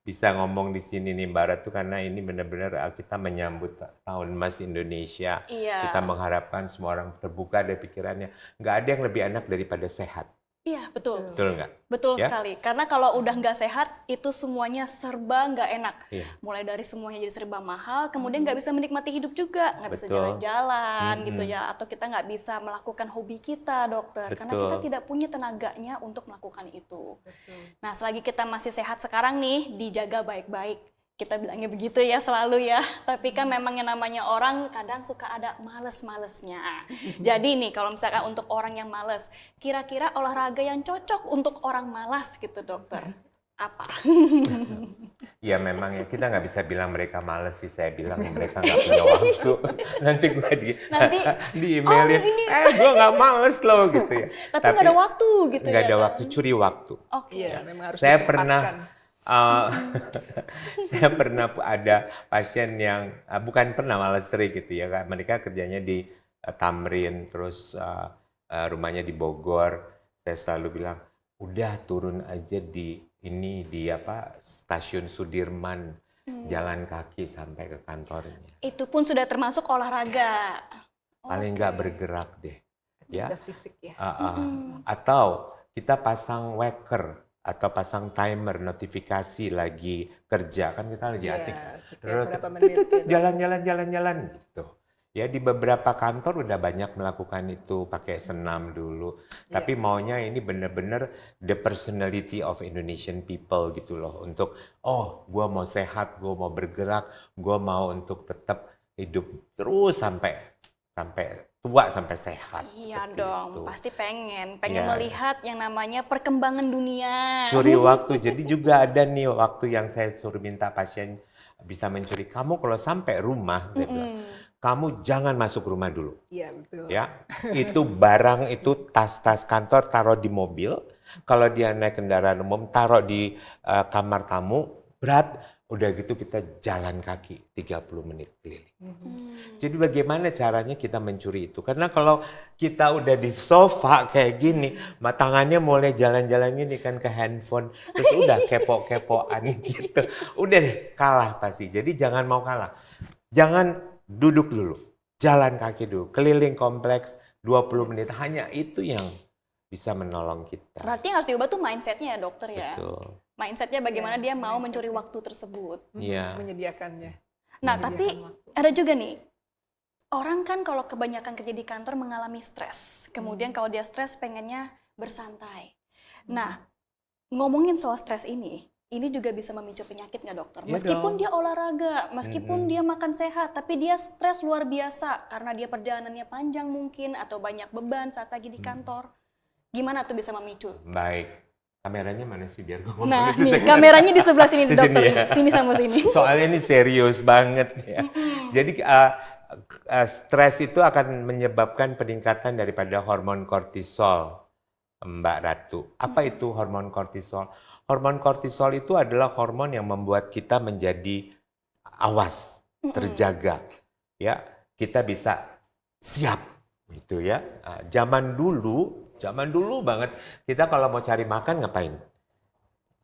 bisa ngomong di sini nih Mbak Ratu, karena ini benar-benar kita menyambut Tahun Emas Indonesia. Iya. Kita mengharapkan semua orang terbuka dari pikirannya. Nggak ada yang lebih enak daripada sehat. Iya, betul. Betul nggak? Betul Ya? sekali. Karena kalau udah nggak sehat, itu semuanya serba nggak enak. Iya. Mulai dari semuanya jadi serba mahal, kemudian nggak bisa menikmati hidup juga, nggak bisa Betul. jalan-jalan gitu ya, atau kita nggak bisa melakukan hobi kita, dokter, karena kita Betul. tidak punya tenaganya untuk melakukan itu. Nah, selagi kita masih sehat sekarang nih, dijaga baik-baik. Kita bilangnya begitu ya selalu ya, tapi kan memang yang namanya orang kadang suka ada males-malesnya. Jadi nih kalau misalkan untuk orang yang males, kira-kira olahraga yang cocok untuk orang malas gitu dokter, apa? Ya memang ya, kita nggak bisa bilang mereka males sih, saya bilang mereka nggak punya waktu. Nanti gue di emailin, gue nggak males loh gitu ya. Tapi nggak ada waktu gitu nggak ya ada kan? waktu, curi waktu. Oke. Iya, memang harus Saya disempatkan. saya pernah ada pasien yang bukan pernah, malah sering gitu ya, mereka kerjanya di Tamrin, terus rumahnya di Bogor. Saya selalu bilang, udah turun aja di stasiun Sudirman, jalan kaki sampai ke kantornya. Itu pun sudah termasuk olahraga. Paling nggak bergerak deh, ya. Aktivitas fisik ya. Atau kita pasang waker atau pasang timer notifikasi lagi kerja, kan kita lagi asik. Setiap berapa menit ya, Jalan-jalan gitu. Ya di beberapa kantor udah banyak melakukan itu pakai senam dulu. Tapi maunya ini benar-benar the personality of Indonesian people gitu loh. Untuk gua mau sehat, gua mau bergerak, gua mau untuk tetap hidup terus sampai tua, sampai sehat. Iya seperti dong, itu. pasti pengen Ya. melihat yang namanya perkembangan dunia. Curi waktu. Jadi juga ada nih waktu yang saya suruh minta pasien bisa mencuri. Kamu kalau sampai rumah, dia bilang, kamu jangan masuk rumah dulu. Iya, betul. Ya, itu barang itu tas-tas kantor taruh di mobil. Kalau dia naik kendaraan umum taruh di kamar tamu. Berat, udah gitu kita jalan kaki 30 menit keliling. Jadi bagaimana caranya kita mencuri itu? Karena kalau kita udah di sofa kayak gini, tangannya mulai jalan-jalan gini kan ke handphone, terus udah kepo-kepoan gitu. Udah deh, kalah pasti. Jadi jangan mau kalah. Jangan duduk dulu, jalan kaki dulu, keliling kompleks 20 menit. Hanya itu yang bisa menolong kita. Berarti yang harus diubah tuh mindsetnya ya dokter ya. Betul. Mindsetnya bagaimana dia mau mindsetnya. mencuri waktu tersebut. Iya. Menyediakannya. Nah, Hmm. tapi Menyediakan waktu. ada juga nih, orang kan kalau kebanyakan kerja di kantor mengalami stres. Kemudian kalau dia stres pengennya bersantai. Nah, ngomongin soal stres ini juga bisa memicu penyakit nggak dokter? Iya Meskipun dong. dia olahraga, meskipun dia makan sehat, tapi dia stres luar biasa karena dia perjalanannya panjang mungkin atau banyak beban saat lagi di kantor. Gimana tuh bisa memicu? Baik. Kameranya mana sih biar gue Nah, nih kameranya di sebelah sini Di dokter. sini ya. Sini sama sini. Soalnya ini serius banget ya. Jadi stres itu akan menyebabkan peningkatan daripada hormon kortisol, Mbak Ratu. Apa itu hormon kortisol? Hormon kortisol itu adalah hormon yang membuat kita menjadi awas, terjaga. Ya, kita bisa siap gitu ya. Zaman dulu banget kita kalau mau cari makan ngapain?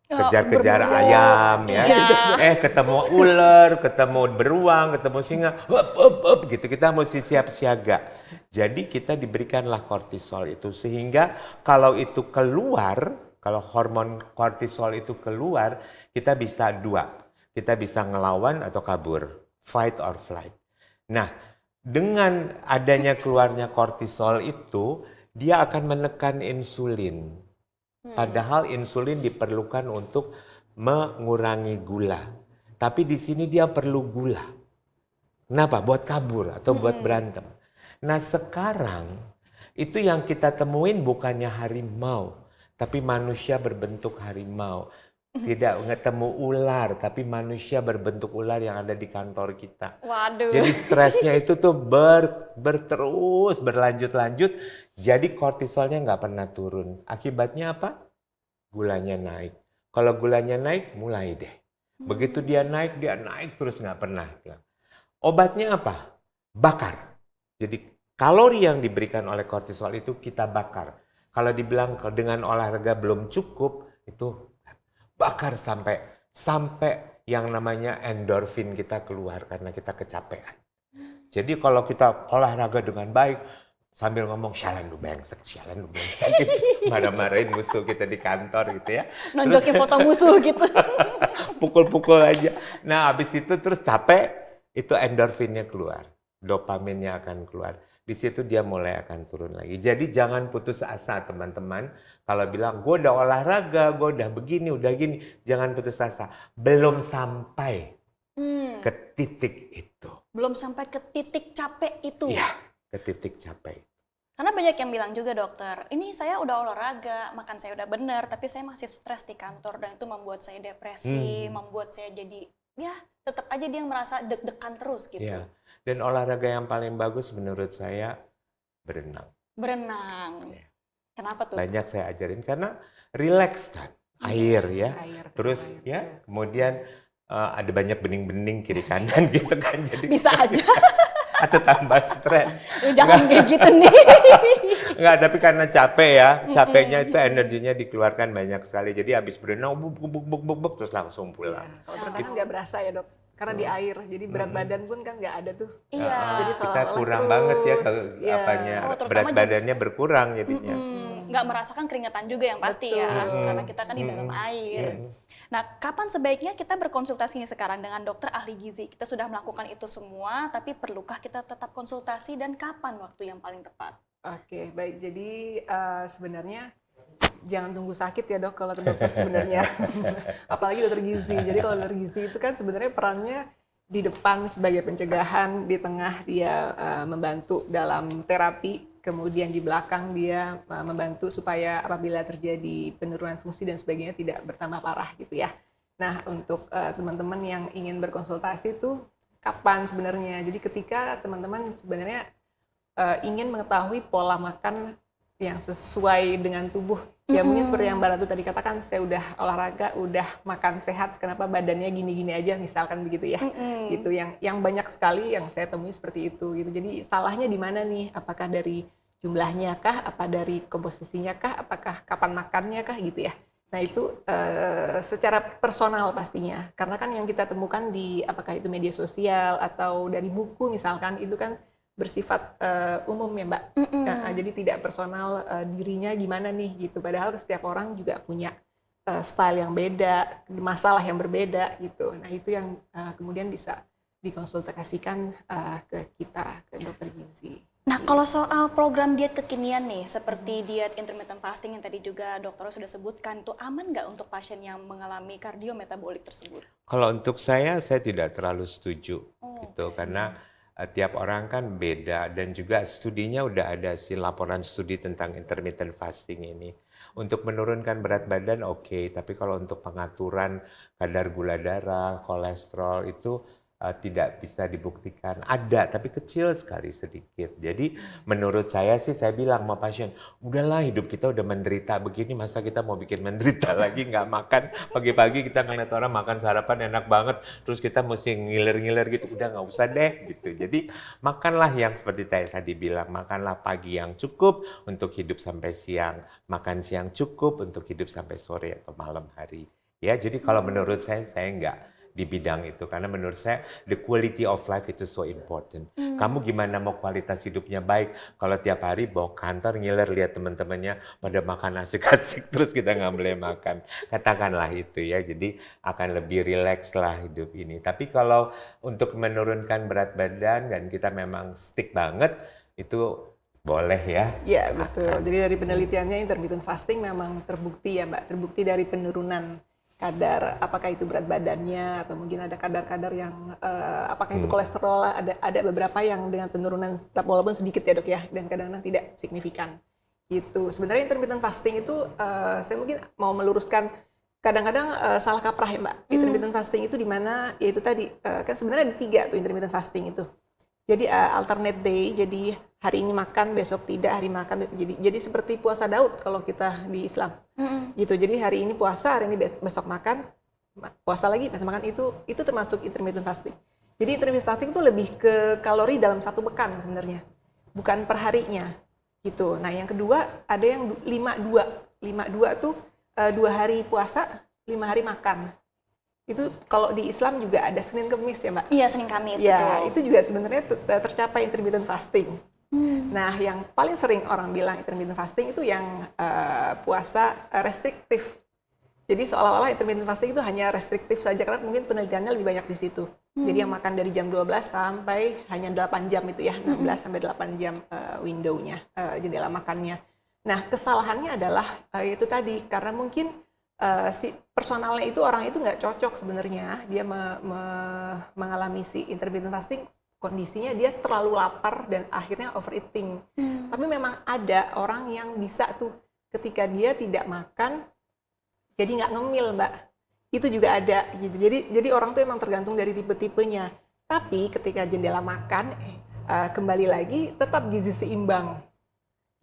Kejar-kejar berburu. ayam ya. Iya. Ketemu ular, ketemu beruang, ketemu singa, up gitu. Kita mesti siap siaga. Jadi kita diberikanlah kortisol itu sehingga kalau itu keluar, kalau hormon kortisol itu keluar, kita bisa dua. Kita bisa ngelawan atau kabur, fight or flight. Nah, dengan adanya keluarnya kortisol itu, dia akan menekan insulin. Padahal insulin diperlukan untuk mengurangi gula. Tapi di sini dia perlu gula. Kenapa? Buat kabur atau buat berantem. Nah sekarang itu yang kita temuin bukannya harimau. Tapi manusia berbentuk harimau. Tidak ketemu ular, tapi manusia berbentuk ular yang ada di kantor kita. Waduh. Jadi stresnya itu tuh berterus, berlanjut-lanjut. Jadi kortisolnya nggak pernah turun. Akibatnya apa? Gulanya naik. Kalau gulanya naik, mulai deh. Begitu dia naik terus nggak pernah. Obatnya apa? Bakar. Jadi kalori yang diberikan oleh kortisol itu kita bakar. Kalau dibilang dengan olahraga belum cukup, itu bakar sampai yang namanya endorfin kita keluar karena kita kecapean. Jadi kalau kita olahraga dengan baik, sambil ngomong sialan lu brengsek gitu. Marah-marahin musuh kita di kantor gitu ya. Nonjokin foto musuh gitu. Pukul-pukul aja. Nah habis itu terus capek, itu endorfinnya keluar. Dopaminnya akan keluar. Di situ dia mulai akan turun lagi. Jadi jangan putus asa teman-teman. Kalau bilang gue udah olahraga, gue udah begini, udah gini. Jangan putus asa. Belum sampai ke titik itu. Belum sampai ke titik capek itu. Iya, ke titik capek. Karena banyak yang bilang juga dokter, ini saya udah olahraga, makan saya udah benar, tapi saya masih stres di kantor dan itu membuat saya depresi, membuat saya jadi, ya tetap aja dia merasa deg-degan terus gitu. Iya. Dan olahraga yang paling bagus menurut saya berenang. Berenang. Iya. Kenapa tuh? Banyak saya ajarin karena relax kan, air ya. Air, Terus air, ya, betul. kemudian ada banyak bening-bening kiri kanan gitu kan. Jadi Bisa aja. atau tambah stres. Jangan kayak gitu nih. Enggak, tapi karena capek ya, capeknya itu energinya dikeluarkan banyak sekali. Jadi habis berenang, buk, terus langsung pulang. Iya, kalau berenang kan nggak berasa ya dok, karena di air, jadi berat badan pun kan nggak ada tuh. Iya. Jadi Kita seolah-olah kurang terus, banget ya kalau iya. apanya, Oh, terutama berat juga- badannya berkurang jadinya. Nggak merasakan keringetan juga yang pasti ya, karena kita kan di dalam air. Nah, kapan sebaiknya kita berkonsultasi nih sekarang dengan dokter ahli gizi? Kita sudah melakukan itu semua, tapi perlukah kita tetap konsultasi dan kapan waktu yang paling tepat? Oke, baik. Jadi sebenarnya jangan tunggu sakit ya dok kalau ke dokter sebenarnya. Apalagi dokter gizi. Jadi kalau dokter gizi itu kan sebenarnya perannya di depan sebagai pencegahan, di tengah dia membantu dalam terapi, kemudian di belakang dia membantu supaya apabila terjadi penurunan fungsi dan sebagainya tidak bertambah parah gitu ya. Nah untuk teman-teman yang ingin berkonsultasi tuh kapan sebenarnya. Jadi ketika teman-teman sebenarnya ingin mengetahui pola makan yang sesuai dengan tubuh. Ya mungkin seperti yang Mbak Ratu tadi katakan, saya udah olahraga, udah makan sehat, kenapa badannya gini-gini aja, misalkan begitu ya. Gitu yang banyak sekali yang saya temui seperti itu gitu. Jadi salahnya di mana nih? Apakah dari jumlahnya kah, apa dari komposisinya kah, apakah kapan makannya kah gitu ya. Nah itu secara personal pastinya, karena kan yang kita temukan di apakah itu media sosial atau dari buku misalkan, itu kan bersifat umum ya Mbak. Jadi tidak personal dirinya gimana nih gitu. Padahal setiap orang juga punya style yang beda, masalah yang berbeda gitu. Nah itu yang kemudian bisa dikonsultasikan ke kita, ke dokter gizi. Nah, kalau soal program diet kekinian nih, seperti diet intermittent fasting yang tadi juga dokter sudah sebutkan, itu aman nggak untuk pasien yang mengalami kardiometabolik tersebut? Kalau untuk saya tidak terlalu setuju gitu, Oke. karena tiap orang kan beda, dan juga studinya udah ada sih, laporan studi tentang intermittent fasting ini. Untuk menurunkan berat badan oke, tapi kalau untuk pengaturan kadar gula darah, kolesterol itu tidak bisa dibuktikan. Ada, tapi kecil sekali, sedikit. Jadi menurut saya sih, saya bilang sama pasien, udahlah hidup kita udah menderita begini, masa kita mau bikin menderita lagi, nggak makan. Pagi-pagi kita ngeliat orang makan sarapan enak banget, terus kita mesti ngiler-ngiler gitu, udah nggak usah deh gitu. Jadi makanlah yang seperti saya tadi bilang, makanlah pagi yang cukup untuk hidup sampai siang, makan siang cukup untuk hidup sampai sore atau malam hari. Ya, jadi kalau menurut saya nggak di bidang itu, karena menurut saya the quality of life itu so important. Kamu gimana mau kualitas hidupnya baik kalau tiap hari bawa kantor ngiler lihat teman-temannya pada makan asik-asik terus kita nggak boleh makan. Katakanlah itu ya, jadi akan lebih rileks lah hidup ini. Tapi kalau untuk menurunkan berat badan dan kita memang stick banget, itu boleh ya. Ya betul, jadi dari penelitiannya intermittent fasting memang terbukti ya Mbak, terbukti dari penurunan kadar, apakah itu berat badannya atau mungkin ada kadar-kadar yang apakah itu kolesterol, ada beberapa yang dengan penurunan walaupun sedikit ya Dok ya, dan kadang-kadang tidak signifikan gitu. Sebenarnya intermittent fasting itu saya mungkin mau meluruskan, kadang-kadang salah kaprah ya Mbak. Intermittent fasting itu di mana ya itu tadi kan sebenarnya ada 3 tuh intermittent fasting itu. Jadi alternate day, jadi hari ini makan, besok tidak, hari makan. Jadi seperti puasa Daud kalau kita di Islam. Gitu. Jadi hari ini puasa, hari ini besok makan, puasa lagi, besok makan, itu termasuk intermittent fasting. Jadi intermittent fasting itu lebih ke kalori dalam satu pekan sebenarnya, bukan per harinya. Gitu. Nah, yang kedua ada yang 5-2. 5-2 tuh 2 hari puasa, 5 hari makan. Itu kalau di Islam juga ada Senin Kemis ya Mbak? Iya, Senin Kamis, Ya, betul. itu juga sebenarnya tercapai intermittent fasting. Nah, yang paling sering orang bilang intermittent fasting itu yang puasa restriktif. Jadi seolah-olah intermittent fasting itu hanya restriktif saja, karena mungkin penelitiannya lebih banyak di situ. Jadi yang makan dari jam 12 sampai hanya 8 jam itu ya, 16 sampai 8 jam window-nya, jendela makannya. Nah, kesalahannya adalah itu tadi, karena mungkin si personalnya itu, orang itu nggak cocok sebenarnya, dia mengalami si intermittent fasting, kondisinya dia terlalu lapar dan akhirnya overeating. Tapi memang ada orang yang bisa tuh ketika dia tidak makan jadi nggak ngemil Mbak, itu juga ada gitu. Jadi orang tuh emang tergantung dari tipe-tipenya. Tapi ketika jendela makan kembali lagi tetap gizi seimbang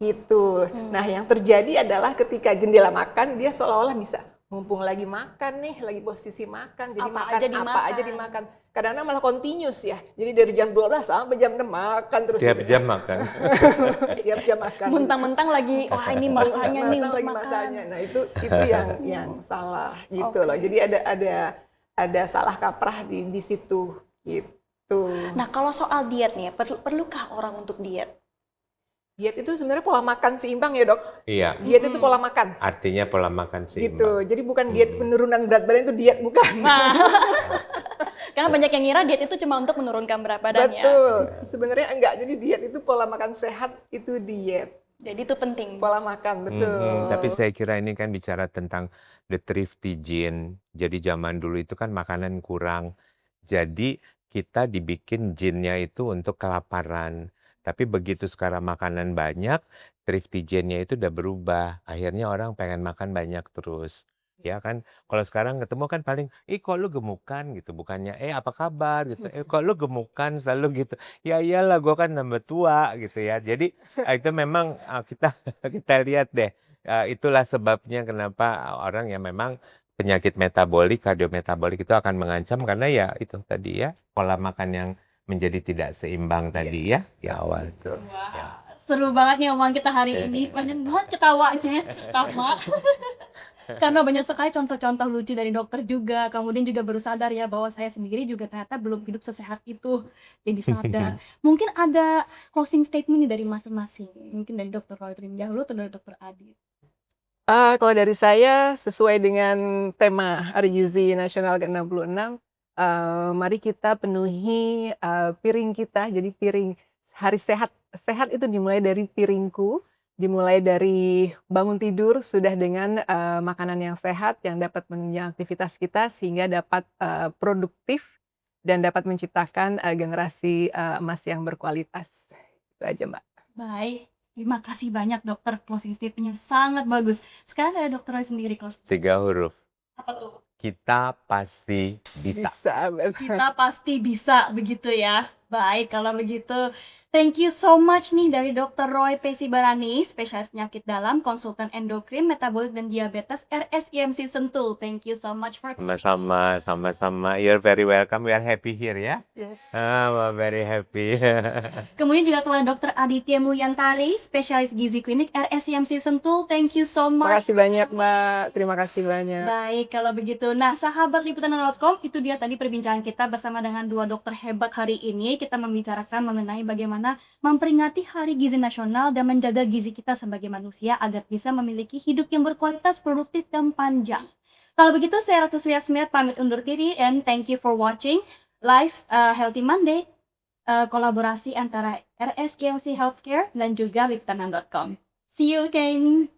gitu. Nah yang terjadi adalah ketika jendela makan dia seolah-olah bisa mumpung lagi makan nih, lagi posisi makan, jadi Apa makan aja apa dimakan. aja dimakan. Kadang-kadang malah continuous ya. Jadi dari jam 12 sampai jam 6 makan terus. Tiap gitu. jam makan. Tiap jam makan. Mentang-mentang lagi, wah ini masanya nih untuk lagi makan. masanya. Nah itu yang salah gitu loh. Oke. Jadi ada salah kaprah di situ gitu. Nah, kalau soal diet nih, perlukah orang untuk diet? Diet itu sebenarnya pola makan seimbang ya Dok. Iya, Diet itu pola makan. artinya pola makan Gitu. seimbang. Jadi bukan diet penurunan berat badan, itu diet bukan. Nah, karena banyak yang ngira diet itu cuma untuk menurunkan berat badan ya. Betul. Sebenarnya enggak. Jadi diet itu pola makan sehat, itu diet. Jadi itu penting. Pola makan, betul. Tapi saya kira ini kan bicara tentang the thrifty gene. Jadi zaman dulu itu kan makanan kurang. Jadi kita dibikin gene-nya itu untuk kelaparan. Tapi begitu sekarang makanan banyak, thrifty gene-nya itu udah berubah. Akhirnya orang pengen makan banyak terus. Ya kan, kalau sekarang ketemu kan paling, "Ih kok lu gemukan?" gitu, bukannya, apa kabar?" gitu, kok lu gemukan?" selalu gitu. Ya iyalah gua kan nambah tua gitu ya. Jadi, itu memang, kita kita lihat deh, itulah sebabnya kenapa orang yang memang penyakit metabolik, kardiometabolik itu akan mengancam karena ya itu tadi ya, pola makan yang menjadi tidak seimbang tadi ya, di awal itu. Ya. Seru banget nih omongan kita hari ini, banyak banget ketawanya pertama. Karena banyak sekali contoh-contoh lucu dari dokter juga, kemudian juga baru sadar ya bahwa saya sendiri juga ternyata belum hidup sesehat itu, jadi sadar. Mungkin ada closing statement nih dari masing-masing, mungkin dari Dokter Roy terlebih dahulu atau dari Dokter Adit? Kalau dari saya sesuai dengan tema Hari Gizi Nasional ke-66, mari kita penuhi, piring kita. Jadi piring hari sehat sehat itu dimulai dari piringku, dimulai dari bangun tidur sudah dengan, makanan yang sehat yang dapat menunjang aktivitas kita sehingga dapat, produktif dan dapat menciptakan, generasi, emas yang berkualitas. Itu aja, Mbak. Baik, terima kasih banyak dokter, closing statement-nya sangat bagus. Sekarang dari Dokter Roy sendiri closing 3 huruf, apa tuh? kita pasti bisa. Bisa, benar. Kita pasti bisa, begitu ya. Baik, kalau begitu, thank you so much nih dari Dr. Roy P. Sibarani, spesialis penyakit dalam, konsultan endokrin, metabolik, dan diabetes RSIMC Sentul. Thank you so much for Sama-sama, sama-sama. You're very welcome. We are happy here ya. Yes. We're very happy. Kemudian juga kepada Dr. Aditya Mulyantari, spesialis gizi klinik RSIMC Sentul. Thank you so much. Makasih banyak, Mbak. Terima kasih banyak. Baik, kalau begitu. Nah, sahabat liputan.com, itu dia tadi perbincangan kita bersama dengan dua dokter hebat hari ini. Kita membicarakan mengenai bagaimana memperingati Hari Gizi Nasional dan menjaga gizi kita sebagai manusia agar bisa memiliki hidup yang berkualitas, produktif, dan panjang. Kalau begitu, saya Ratu Sri Asmiat pamit undur diri, and thank you for watching live Healthy Monday, kolaborasi antara RSGMC Healthcare dan juga liputan.com. See you again!